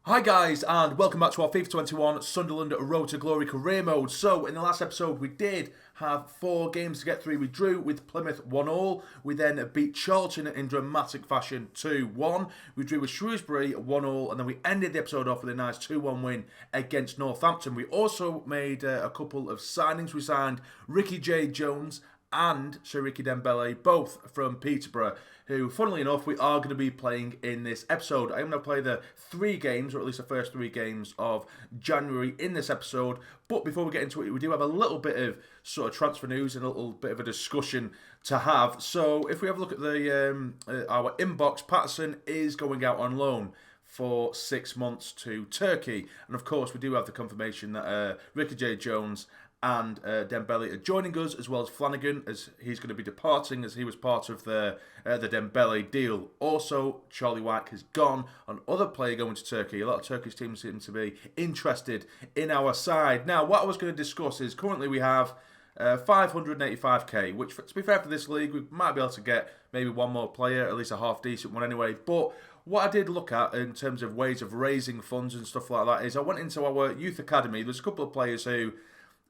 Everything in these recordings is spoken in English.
Hi guys, and welcome back to our FIFA 21 Sunderland Road to Glory career mode. So in the last episode we did have 4 games to get through. We drew with Plymouth 1-1. We then beat Charlton in dramatic fashion 2-1. We drew with Shrewsbury 1-1, and then we ended the episode off with a nice 2-1 win against Northampton. We also made a couple of signings. We signed Ricky J. Jones and Sir Ricky Dembele, both from Peterborough, who, funnily enough, we are going to be playing in this episode. I'm going to play the 3 games, or at least the first 3 games of January in this episode. But before we get into it, we do have a little bit of sort of transfer news and a little bit of a discussion to have. So if we have a look at the our inbox, Patterson is going out on loan for 6 months to Turkey. And of course, we do have the confirmation that Ricky J. Jones and Dembele are joining us, as well as Flanagan, as he's going to be departing, as he was part of the Dembele deal. Also, Charlie White has gone. Another player going to Turkey. A lot of Turkish teams seem to be interested in our side. Now, what I was going to discuss is currently we have 585k, which, to be fair for this league, we might be able to get maybe one more player, at least a half-decent one anyway. But what I did look at in terms of ways of raising funds and stuff like that is I went into our youth academy. There's a couple of players who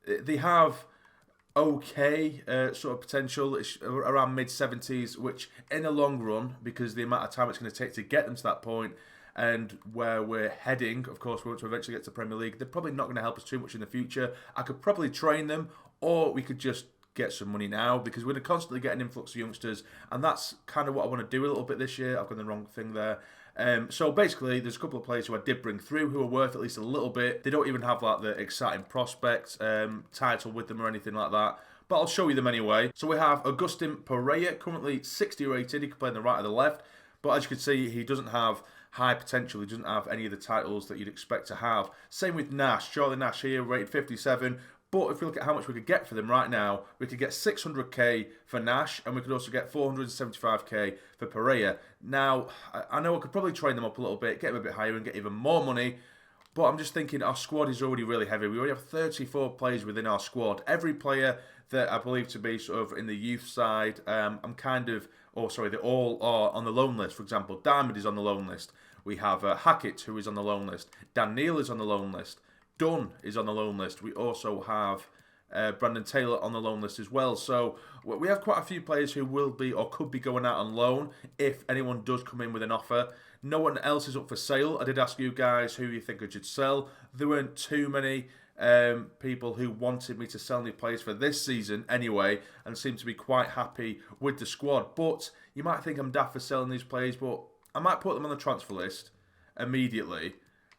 they have okay sort of potential. It's around mid-70s, which in the long run, because the amount of time it's going to take to get them to that point and where we're heading, of course, we want to eventually get to Premier League, they're probably not going to help us too much in the future. I could probably train them, or we could just get some money now, because we're going to constantly get an influx of youngsters, and that's kind of what I want to do a little bit this year. I've got the wrong thing there. So basically, there's a couple of players who I did bring through who are worth at least a little bit. They don't even have like the exciting prospect title with them or anything like that, but I'll show you them anyway. So we have Agustin Pereira, currently 60 rated. He can play on the right or the left, but as you can see, he doesn't have high potential. He doesn't have any of the titles that you'd expect to have. Same with Nash. Charlie Nash here, rated 57. But if we look at how much we could get for them right now, we could get 600k for Nash, and we could also get 475k for Pereira. Now, I know I could probably train them up a little bit, get them a bit higher, and get even more money. But I'm just thinking our squad is already really heavy. We already have 34 players within our squad. Every player that I believe to be sort of in the youth side, they all are on the loan list. For example, Diamond is on the loan list. We have Hackett, who is on the loan list. Dan Neal is on the loan list. Dunn is on the loan list. We also have Brandon Taylor on the loan list as well. So we have quite a few players who will be or could be going out on loan if anyone does come in with an offer. No one else is up for sale. I did ask you guys who you think I should sell. There weren't too many people who wanted me to sell any players for this season anyway, and seem to be quite happy with the squad. But you might think I'm daft for selling these players, but I might put them on the transfer list immediately,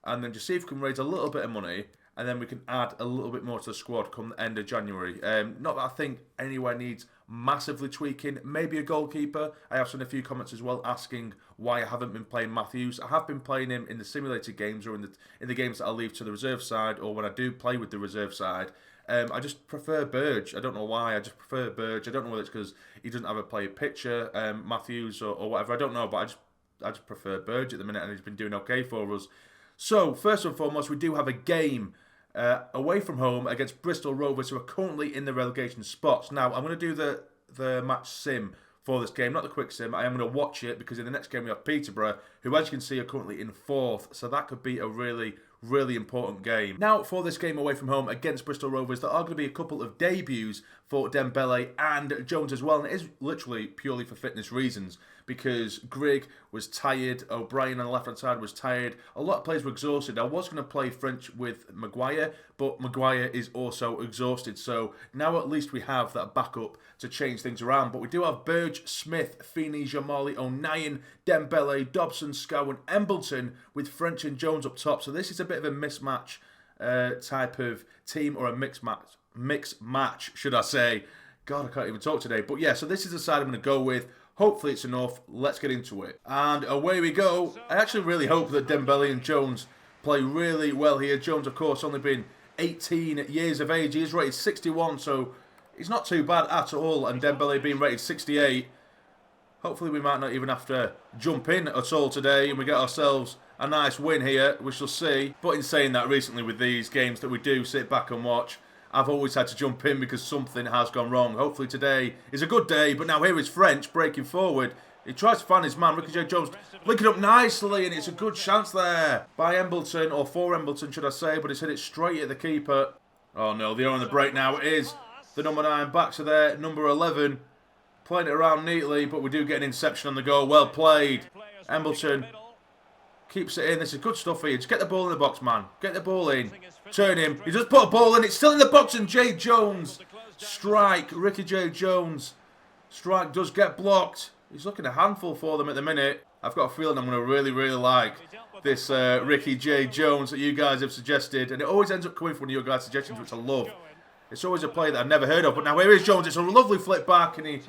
and then just see if we can raise a little bit of money, and then we can add a little bit more to the squad come the end of January. Not that I think anywhere needs massively tweaking. Maybe a goalkeeper. I have seen a few comments as well asking why I haven't been playing Matthews. I have been playing him in the simulated games, or in the games that I leave to the reserve side, or when I do play with the reserve side. I just prefer Burge. I don't know why. I just prefer Burge. I don't know whether it's because he doesn't have a player picture, Matthews or whatever. I don't know, but I just prefer Burge at the minute, and he's been doing okay for us. So, first and foremost, we do have a game away from home against Bristol Rovers, who are currently in the relegation spots. Now, I'm going to do the match sim for this game, not the quick sim. I am going to watch it, because in the next game we have Peterborough, who, as you can see, are currently in 4th. So that could be a really, really important game. Now, for this game away from home against Bristol Rovers, there are going to be a couple of debuts for Dembele and Jones as well, and it is literally purely for fitness reasons, because Grigg was tired, O'Brien on the left-hand side was tired, a lot of players were exhausted. I was going to play French with Maguire, but Maguire is also exhausted, so now at least we have that backup to change things around. But we do have Burge, Smith, Feeney, Jamali, O'Nien, Dembele, Dobson, Scowen, Embleton, with French and Jones up top. So this is a bit of a mismatch type of team, or a mixed match, should I say. God, I can't even talk today. But yeah, so this is the side I'm going to go with. Hopefully it's enough. Let's get into it. And away we go. I actually really hope that Dembele and Jones play really well here. Jones, of course, only been 18 years of age. He is rated 61, so he's not too bad at all. And Dembele being rated 68. Hopefully we might not even have to jump in at all today, and we get ourselves a nice win here. We shall see. But in saying that, recently with these games that we do sit back and watch, I've always had to jump in because something has gone wrong. Hopefully today is a good day, but now here is French breaking forward. He tries to find his man. Ricky J. Jones linking up nicely, and it's a good chance there by Embleton, or for Embleton, should I say, but he's hit it straight at the keeper. Oh no, they're on the break now. It is the number 9 back to there, number 11. Playing it around neatly, but we do get an inception on the goal. Well played. Embleton keeps it in. This is good stuff here. Just get the ball in the box, man. Get the ball in. Turn him. He just put a ball in. It's still in the box, and J. Jones. Strike. Ricky J. Jones. Strike does get blocked. He's looking a handful for them at the minute. I've got a feeling I'm going to really, really like this Ricky J. Jones that you guys have suggested. And it always ends up coming from one of your guys' suggestions, which I love. It's always a play that I've never heard of. But now here is Jones. It's a lovely flip back, and he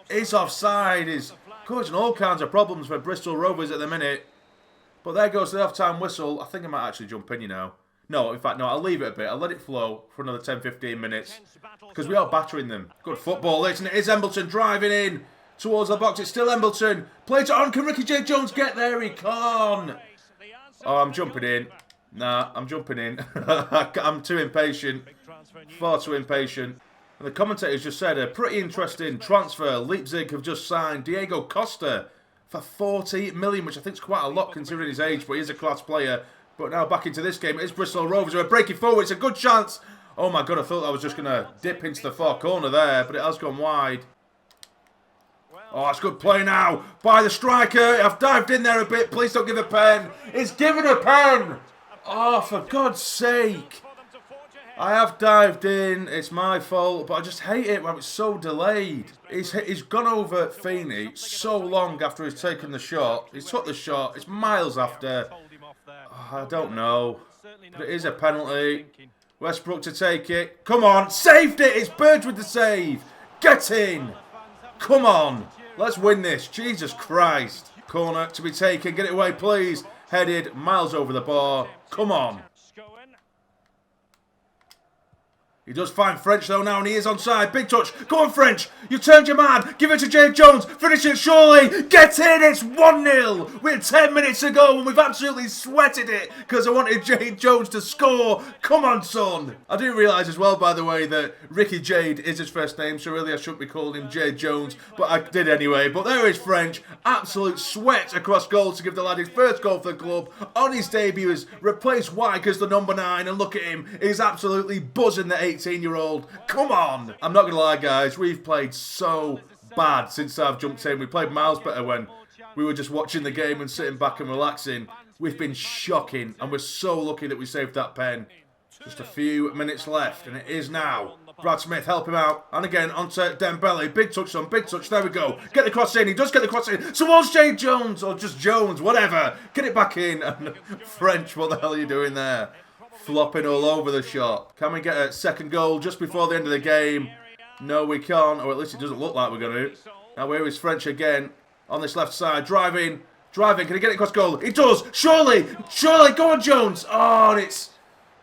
is offside. He's causing all kinds of problems for Bristol Rovers at the minute. But there goes the half-time whistle. I think I might actually jump in, you know. No, in fact, no, I'll leave it a bit. I'll let it flow for another 10-15 minutes. Because we are battering them. Good football, isn't it? It is Embleton driving in towards the box. It's still Embleton. Plays it on. Can Ricky J. Jones get there? He can't. Oh, I'm jumping in. Nah, I'm jumping in. I'm too impatient. Far too impatient. And the commentators just said a pretty interesting transfer. Leipzig have just signed Diego Costa for 40 million, which I think is quite a lot considering his age, but he is a class player. But now back into this game. It is Bristol Rovers who are breaking forward. It's a good chance. Oh my God, I thought I was just going to dip into the far corner there, but it has gone wide. Oh, that's good play now by the striker. I've dived in there a bit. Please don't give a pen. It's given a pen. Oh, for God's sake. I have dived in. It's my fault, but I just hate it when it's so delayed. He's gone over Feeney so long after he's taken the shot. He's took the shot. It's miles after. Oh, I don't know. But it is a penalty. Westbrook to take it. Come on. Saved it. It's Burge with the save. Get in. Come on. Let's win this. Jesus Christ. Corner to be taken. Get it away, please. Headed miles over the bar. Come on. He does find French though now, and he is onside. Big touch. Go on, French. You turned your man. Give it to Jay Jones. Finish it surely. Get in. It's 1-0. We had 10 minutes to go, and we've absolutely sweated it because I wanted Jay Jones to score. Come on, son. I didn't realise as well, by the way, that Ricky Jade is his first name, so really I shouldn't be calling him Jay Jones, but I did anyway. But there is French. Absolute sweat across goal to give the lad his first goal for the club. On his debut, has replaced White as the number 9, and look at him. He's absolutely buzzing the 18-year-old. Come on. I'm not going to lie, guys. We've played so bad since I've jumped in. We played miles better when we were just watching the game and sitting back and relaxing. We've been shocking, and we're so lucky that we saved that pen. Just a few minutes left, and it is now. Brad Smith, help him out. And again, onto Dembele. Big touch, son. Big touch. There we go. Get the cross in. He does get the cross in. Towards Jay Jones, or just Jones, whatever. Get it back in. And French, what the hell are you doing there? Flopping all over the shot. Can we get a second goal just before the end of the game? No, we can't, or at least it doesn't look like we're going to. Now, here is French again on this left side. Driving. Can he get it across goal? He does. Surely. Go on, Jones. Oh, and it's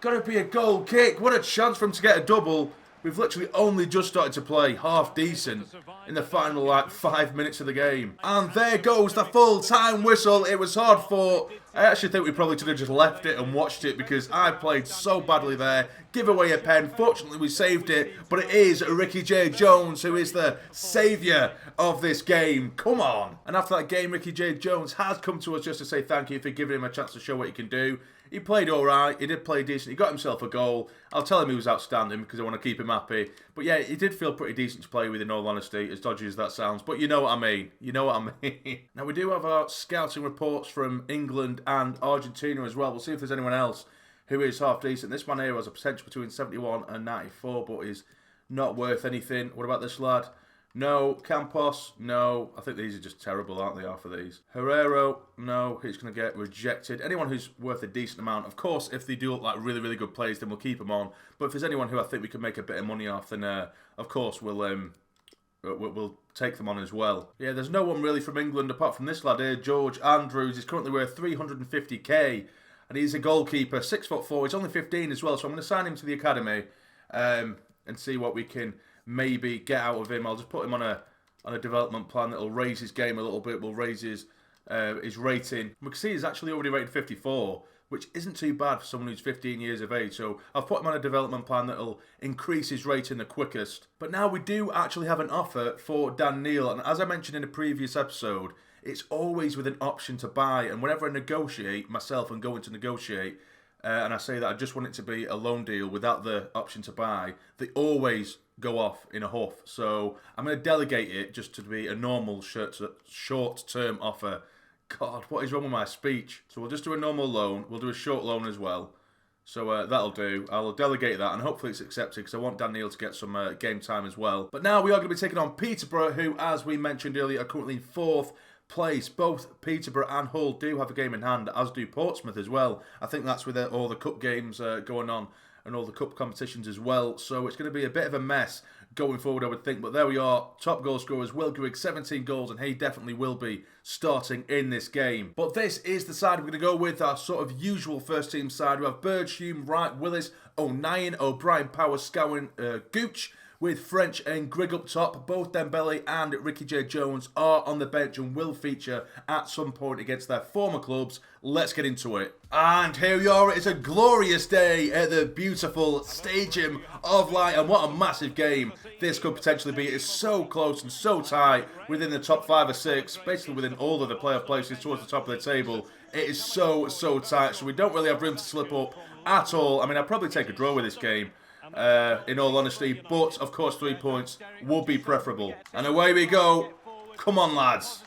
got to be a goal kick. What a chance for him to get a double. We've literally only just started to play half decent in the final 5 minutes of the game. And there goes the full-time whistle. It was hard fought. I actually think we probably should have just left it and watched it because I played so badly there. Give away a pen. Fortunately, we saved it. But it is Ricky J. Jones who is the saviour of this game. Come on. And after that game, Ricky J. Jones has come to us just to say thank you for giving him a chance to show what he can do. He played alright, he did play decent, he got himself a goal. I'll tell him he was outstanding because I want to keep him happy. But yeah, he did feel pretty decent to play with in all honesty, as dodgy as that sounds. But you know what I mean. Now we do have our scouting reports from England and Argentina as well. We'll see if there's anyone else who is half decent. This man here has a potential between 71 and 94, but is not worth anything. What about this lad? No. Campos? No. I think these are just terrible, aren't they, half of these? Herrero? No. He's going to get rejected. Anyone who's worth a decent amount. Of course, if they do look like really, really good players, then we'll keep them on. But if there's anyone who I think we can make a bit of money off, then of course we'll take them on as well. Yeah, there's no one really from England apart from this lad here, George Andrews. He's currently worth 350k. And he's a goalkeeper, 6'4". He's only 15 as well, so I'm going to sign him to the academy and see what we can maybe get out of him. I'll just put him on a development plan that'll raise his game a little bit, will raise his rating. We can see he's actually already rated 54, which isn't too bad for someone who's 15 years of age. So I've put him on a development plan that'll increase his rating the quickest. But now we do actually have an offer for Dan Neil, and as I mentioned in a previous episode, it's always with an option to buy. And whenever I negotiate myself and go in to negotiate, and I say that I just want it to be a loan deal without the option to buy, they always go off in a huff. So I'm going to delegate it just to be a normal short-term offer. God, what is wrong with my speech? So we'll just do a normal loan. We'll do a short loan as well. So that'll do. I'll delegate that, and hopefully it's accepted, because I want Dhannoo to get some game time as well. But now we are going to be taking on Peterborough, who, as we mentioned earlier, are currently in 4th place. Both Peterborough and Hull do have a game in hand, as do Portsmouth as well. I think that's with all the cup games going on and all the cup competitions as well. So it's going to be a bit of a mess going forward, I would think. But there we are. Top goal scorers, Will Grigg, 17 goals, and he definitely will be starting in this game. But this is the side we're going to go with, our sort of usual first team side. We have Burge, Hume, Wright, Willis, O'Nien, O'Brien, Power, Scowen, Gooch, with French and Grigg up top. Both Dembele and Ricky J. Jones are on the bench and will feature at some point against their former clubs. Let's get into it. And here we are. It's a glorious day at the beautiful Stadium of Light. And what a massive game this could potentially be. It's so close and so tight within the top 5 or 6, basically within all of the playoff places towards the top of the table. It is so tight, so we don't really have room to slip up at all. I mean, I'd probably take a draw with this game, in all honesty, but of course 3 points would be preferable. And away we go. Come on, lads.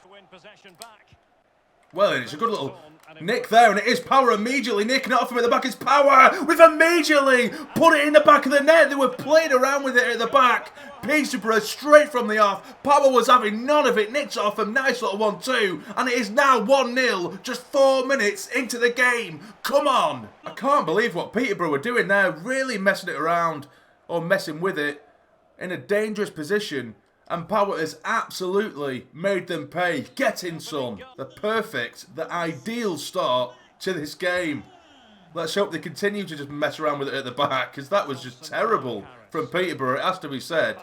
Well, it's a good little nick there, and it is Power immediately nicking it off him at the back. It's Power with immediately put it in the back of the net. They were playing around with it at the back. Peterborough straight from the off. Power was having none of it. Nicked it off him. Nice little 1-2. And it is now 1-0 just 4 minutes into the game. Come on. I can't believe what Peterborough were doing there. Really messing it around, or messing with it, in a dangerous position. And Power has absolutely made them pay. Get in, son. The ideal start to this game. Let's hope they continue to just mess around with it at the back, because that was just terrible from Peterborough, it has to be said.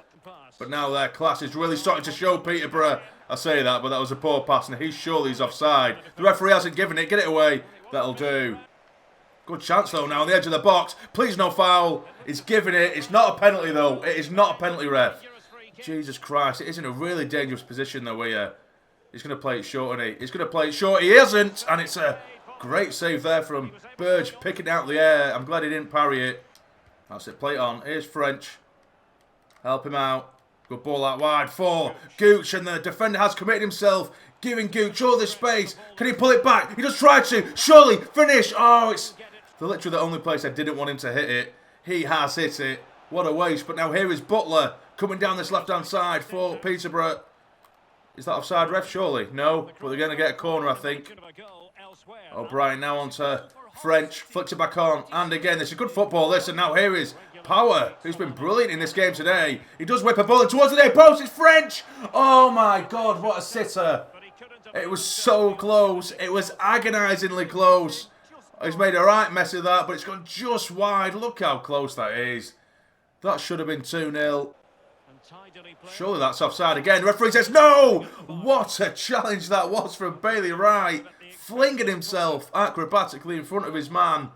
But now their class is really starting to show Peterborough. I say that, but that was a poor pass, and he's offside. The referee hasn't given it. Get it away. That'll do. Good chance, though, now on the edge of the box. Please, no foul. He's given it. It's not a penalty, though. It is not a penalty, ref. Jesus Christ, it is in a really dangerous position though here. He's going to play it short, isn't he? He's going to play it short. He isn't, and it's a great save there from Burge, picking it out of the air. I'm glad he didn't parry it. That's it, play it on. Here's French. Help him out. Good ball out wide for Gooch, and the defender has committed himself, giving Gooch all this space. Can he pull it back? He just tried to. Surely, finish. Oh, it's literally the only place I didn't want him to hit it. He has hit it. What a waste. But now here is Butler coming down this left-hand side for Peterborough. Is that offside, ref? Surely. No, but they're going to get a corner, I think. O'Brien now onto French. Flicks it back on. And again, this is good football, this. And now here is Power, who's been brilliant in this game today. He does whip a ball towards the near post. It's French. Oh, my God, what a sitter. It was so close. It was agonisingly close. He's made a right mess of that, but it's gone just wide. Look how close that is. That should have been 2-0. Surely that's offside again. The referee says no! What a challenge that was from Bailey Wright. Flinging himself acrobatically in front of his man.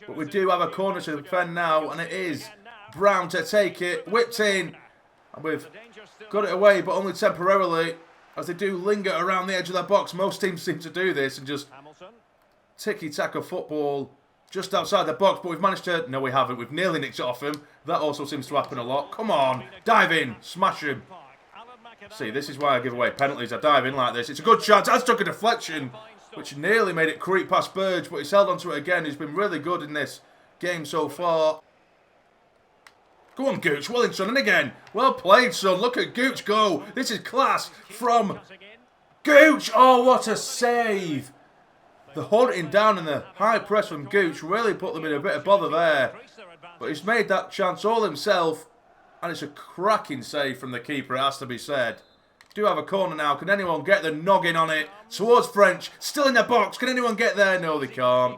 But we do have a corner to defend now, and it is Brown to take it. Whipped in. And we've got it away, but only temporarily, as they do linger around the edge of their box. Most teams seem to do this and just ticky-tack of football just outside the box, but we've managed to... No, we haven't. We've nearly nicked it off him. That also seems to happen a lot. Come on. Dive in. Smash him. See, this is why I give away penalties. I dive in like this. It's a good chance. That's took a deflection, which nearly made it creep past Burge, but he's held onto it again. He's been really good in this game so far. Go on, Gooch. Well in, son. And again. Well played, son. Look at Gooch go. This is class from Gooch. Oh, what a save. The hunting down and the high press from Gooch really put them in a bit of bother there. But he's made that chance all himself. And it's a cracking save from the keeper, it has to be said. Do have a corner now. Can anyone get the noggin on it? Towards French. Still in the box. Can anyone get there? No, they can't.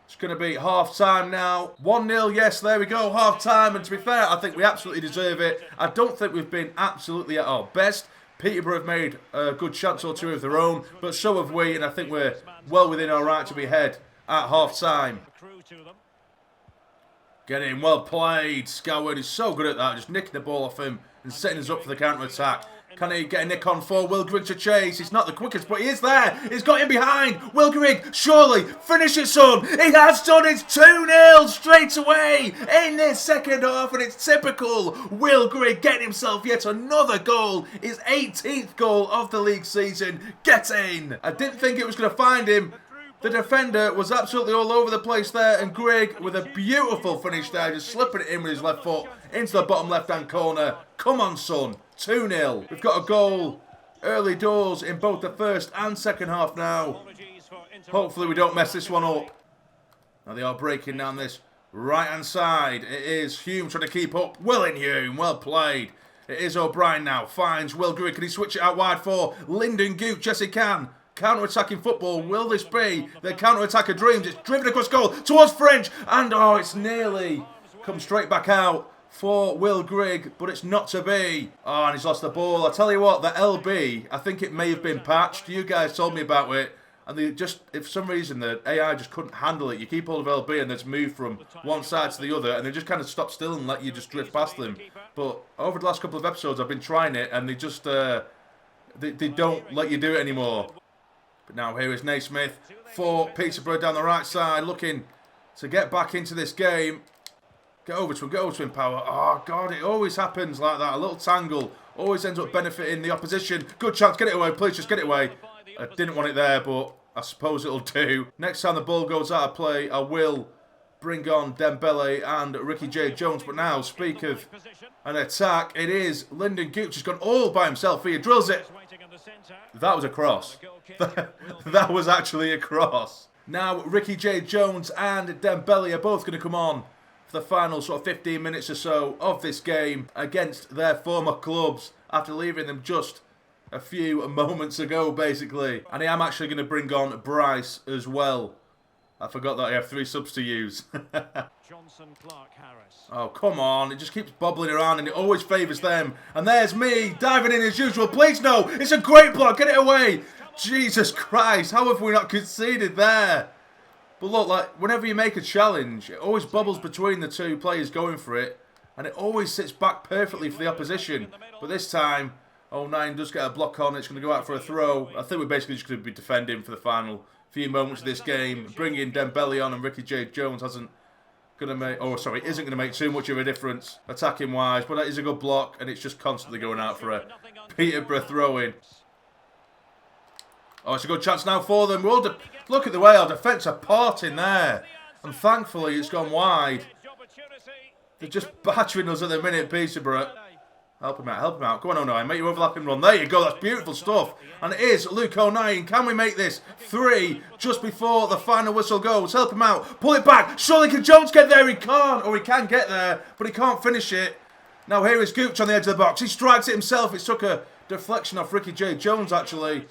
It's going to be half-time now. 1-0, yes, there we go. Half-time. And to be fair, I think we absolutely deserve it. I don't think we've been absolutely at our best. Peterborough have made a good chance or two of their own, but so have we, and I think we're well within our right to be ahead at half-time. Get in, well played. Scoured is so good at that, just nicking the ball off him and setting us up for the counter-attack. Can he get a nick on for Will Grigg to chase? He's not the quickest, but he is there. He's got him behind. Will Grigg, surely, finish it, son. He has done it. 2-0 straight away in this second half, and it's typical. Will Grigg getting himself yet another goal. His 18th goal of the league season. Get in. I didn't think it was going to find him. The defender was absolutely all over the place there, and Grigg with a beautiful finish there, just slipping it in with his left foot into the bottom left-hand corner. Come on, son. 2-0. We've got a goal early doors in both the first and second half now. Hopefully we don't mess this one up. Now they are breaking down this right-hand side. It is Hume trying to keep up. Well in, Hume. Well played. It is O'Brien now. Finds Will Grigg. Can he switch it out wide for Lyndon Gooch? Yes, he can. Counter-attacking football. Will this be the counter-attacker dreams? It's driven across goal towards French. And, oh, it's nearly come straight back out for Will Grigg, but it's not to be. Oh, and he's lost the ball. I tell you what, the LB, I think it may have been patched. You guys told me about it. And they just, if for some reason the AI just couldn't handle it, you keep hold of LB and it's moved from one side to the other, and they just kind of stop still and let you just drift past them. But over the last couple of episodes, I've been trying it, and they just, they don't let you do it anymore. But now here is Naismith for Peterborough down the right side, looking to get back into this game. Get over to him, Power. Oh, God, it always happens like that. A little tangle always ends up benefiting the opposition. Good chance. Get it away. Please just get it away. I didn't want it there, but I suppose it'll do. Next time the ball goes out of play, I will bring on Dembele and Ricky J. Jones. But now, speak of an attack, it is Lyndon Gooch. He's gone all by himself here. Drills it. That was a cross. That was actually a cross. Now, Ricky J. Jones and Dembele are both going to come on for the final sort of 15 minutes or so of this game against their former clubs after leaving them just a few moments ago, basically. And I am actually going to bring on Bryce as well. I forgot that I have 3 subs to use. Oh, come on. It just keeps bobbling around and it always favours them. And there's me diving in as usual. Please, no. It's a great block. Get it away. Jesus Christ. How have we not conceded there? But look, like, whenever you make a challenge, it always bubbles between the two players going for it. And it always sits back perfectly for the opposition. But this time, 09 does get a block on. It's going to go out for a throw. I think we're basically just going to be defending for the final few moments of this game. Bringing Dembele on and Ricky J. Jones isn't going to make too much of a difference attacking wise. But that is a good block. And it's just constantly going out for a Peterborough throw-in. Oh, it's a good chance now for them. Look at the way our defence are parting there. And thankfully, it's gone wide. They're just battering us at the minute, Peterborough. Help him out. Go on, 09. Make your overlapping run. There you go. That's beautiful stuff. And it is Luke 09. Can we make this 3 just before the final whistle goes? Help him out. Pull it back. Surely can Jones get there? He can't. Or he can get there, but he can't finish it. Now here is Gooch on the edge of the box. He strikes it himself. It took a deflection off Ricky J. Jones, actually.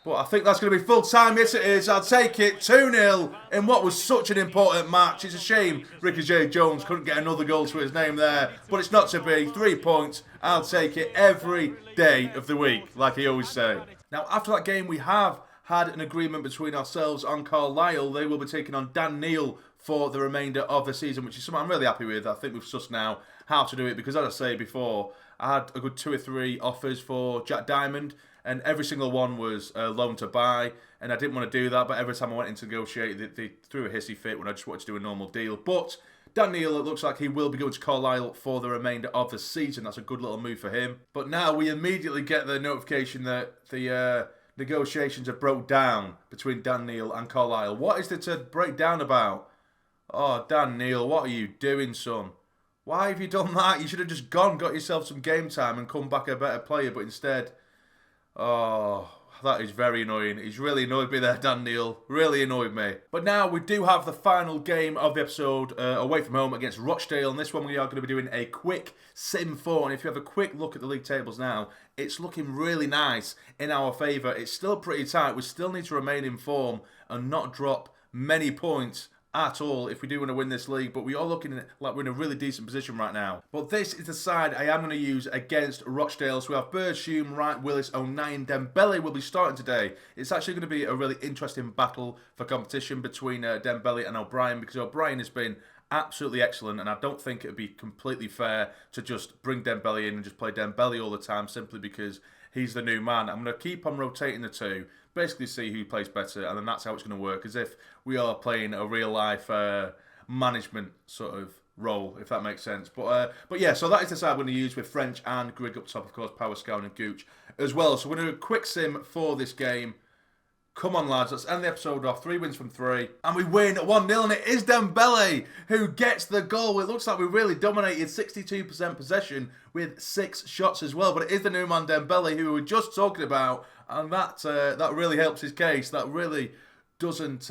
But I think that's going to be full time. Yes, it is. I'll take it. 2-0 in what was such an important match. It's a shame Ricky J. Jones couldn't get another goal to his name there. But it's not to be. 3 points. I'll take it every day of the week, like he always say. Now, after that game, we have had an agreement between ourselves and Carlisle. They will be taking on Dhannoo for the remainder of the season, which is something I'm really happy with. I think we've sussed now how to do it because, as I say before, I had a good 2 or 3 offers for Jack Diamond. And every single one was loan to buy. And I didn't want to do that. But every time I went in to negotiate, they threw a hissy fit when I just wanted to do a normal deal. But Dhannoo, it looks like he will be going to Carlisle for the remainder of the season. That's a good little move for him. But now we immediately get the notification that the negotiations have broke down between Dhannoo and Carlisle. What is there to break down about? Oh, Dhannoo, what are you doing, son? Why have you done that? You should have just got yourself some game time and come back a better player. But instead... Oh, that is very annoying. He's really annoyed me there, Dhannoo. Really annoyed me. But now we do have the final game of the episode away from home against Rochdale. And this one we are going to be doing a quick Sim 4. And if you have a quick look at the league tables now, it's looking really nice in our favour. It's still pretty tight. We still need to remain in form and not drop many points at all if we do want to win this league, but we are looking like we're in a really decent position right now. But this is the side I am going to use against Rochdale. So we have Bird, Hume, Wright, Willis, O'Nien, Dembele will be starting today. It's actually going to be a really interesting battle for competition between Dembele and O'Brien, because O'Brien has been absolutely excellent, and I don't think it would be completely fair to just bring Dembele in and just play Dembele all the time simply because he's the new man. I'm going to keep on rotating the two, basically see who plays better, and then that's how it's going to work, as if we are playing a real-life management sort of role, if that makes sense. But yeah, so that is the side we're going to use with French and Grigg up top, of course, Power Scout and Gooch as well. So we're going to do a quick sim for this game. Come on, lads, let's end the episode off. 3 wins from 3. And we win 1-0, and it is Dembele who gets the goal. It looks like we really dominated, 62% possession with 6 shots as well. But it is the new man Dembele who we were just talking about, and that really helps his case. That really doesn't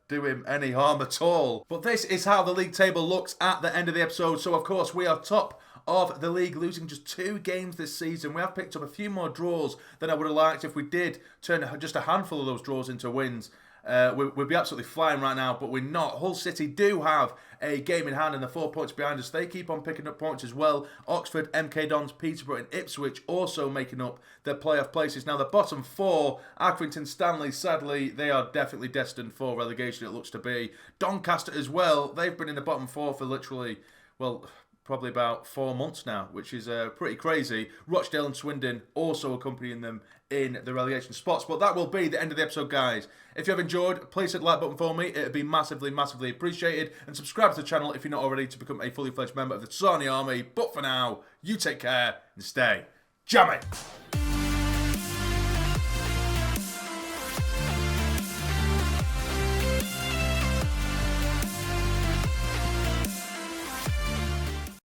do him any harm at all. But this is how the league table looks at the end of the episode. So, of course, we are top of the league, losing just 2 games this season. We have picked up a few more draws than I would have liked. If we did turn just a handful of those draws into wins, we'd be absolutely flying right now, but we're not. Hull City do have a game in hand and they're 4 points behind us. They keep on picking up points as well. Oxford, MK Dons, Peterborough and Ipswich also making up their playoff places. Now the bottom 4, Accrington, Stanley, sadly, they are definitely destined for relegation, it looks to be. Doncaster as well, they've been in the bottom 4 for literally, well, probably about 4 months now, which is pretty crazy. Rochdale and Swindon also accompanying them in the relegation spots. But that will be the end of the episode, guys. If you have enjoyed, please hit the like button for me. It would be massively, massively appreciated. And subscribe to the channel if you're not already to become a fully fledged member of the Sarny Army. But for now, you take care and stay jammy.